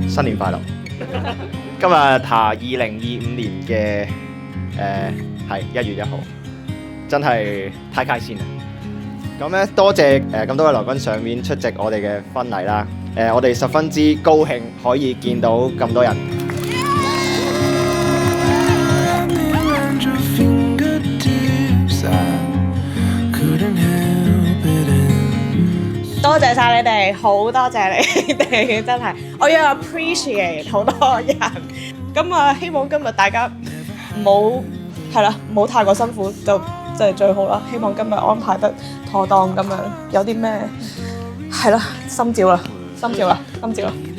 新年快樂！今日下2025年嘅係1月1號，真係太開心啦！咁咧多謝咁多位來賓上面出席我哋嘅婚禮啦。我哋十分之高興可以見到咁多人。多謝晒你哋，好多謝你哋，真係我要 appreciate 好多人。咁啊，希望今日大家唔好太過辛苦，就真係最好啦。希望今日安排得妥當咁樣，有啲咩係啦，心照啦。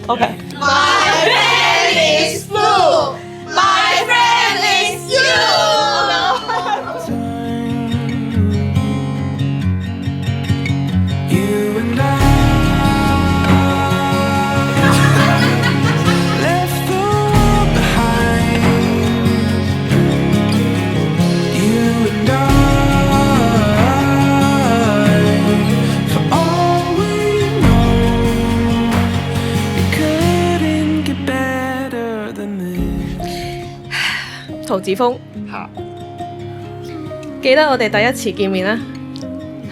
OK。My friend is blue. My friend is you. 陶子峰，記得我哋第一次見面呢，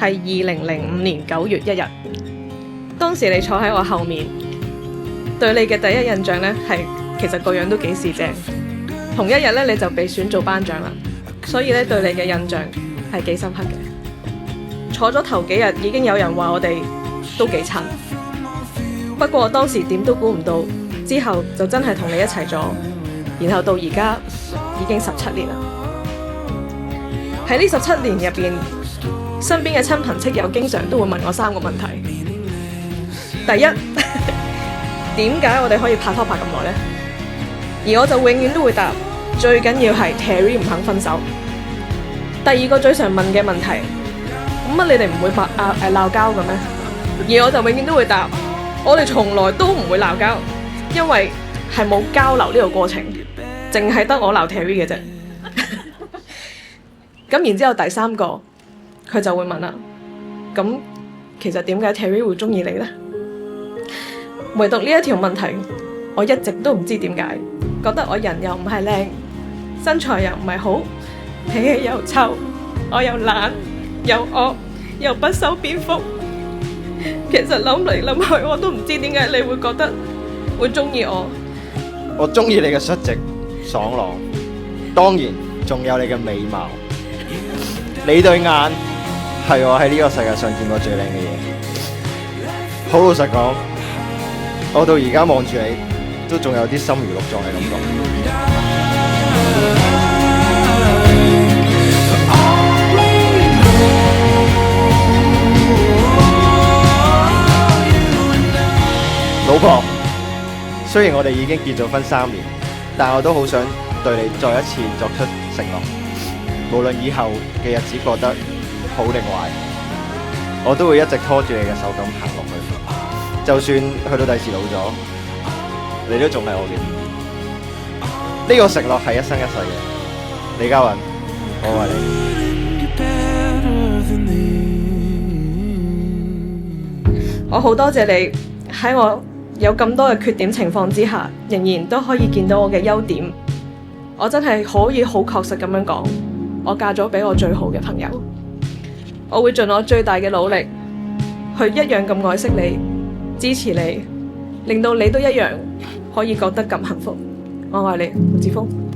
係2005年9月1日。當時你坐喺我後面，對你嘅第一印象呢，係其實個樣都幾四正。同一日呢，你就被選做班長啦，所以呢，對你嘅印象係幾深刻嘅。坐咗頭幾日已經有人話我哋都幾襯，不過當時點都估唔到，之後就真係同你一齊咗，然後到而家已經17年啦。喺呢17年入邊，身邊嘅親朋戚友經常都會問我3個問題。第一，點解我哋可以拍拖拍咁耐呢？而我就永遠都會答，最緊要係 Terry 唔肯分手。第二個最常問嘅問題，乜你哋唔會鬧交嘅咩？而我就永遠都會答，我哋從來都唔會鬧交，因為係冇交流呢個過程，淨係得我鬧 Terry 嘅啫。咁然之後第3個，佢就會問啦，咁其實點解 Terry 會中意你呢？唯獨呢一條問題，我一直都唔知點解，覺得我人又唔係靚，身材又唔係好，脾氣又臭，我又懶又惡又不修邊幅。其實諗嚟諗去，我都唔知點解你會覺得會中意我。我中意你嘅率直爽朗，當然仲有你嘅美貌。你對眼係我喺呢個世界上見過最靚嘅嘢。好老實講，我到而家望住你，都仲有啲心如鹿撞嘅感覺。老婆，雖然我哋已經結咗婚3年，但我都好想對你再一次作出承諾，無論以後嘅日子過得好定壞，我都會一直拖住你嘅手咁行落去。就算去到第時老咗，你都仲係我嘅。呢個承諾係一生一世嘅。李嘉韻，我愛你。我好多謝你喺我有咁多嘅缺點情況之下，仍然都可以見到我嘅優點。我真係可以好確實咁樣講，我嫁咗俾我最好嘅朋友。我會盡我最大嘅努力，去一樣咁愛惜你，支持你，令到你都一樣可以覺得咁幸福。我愛你，陶子峰。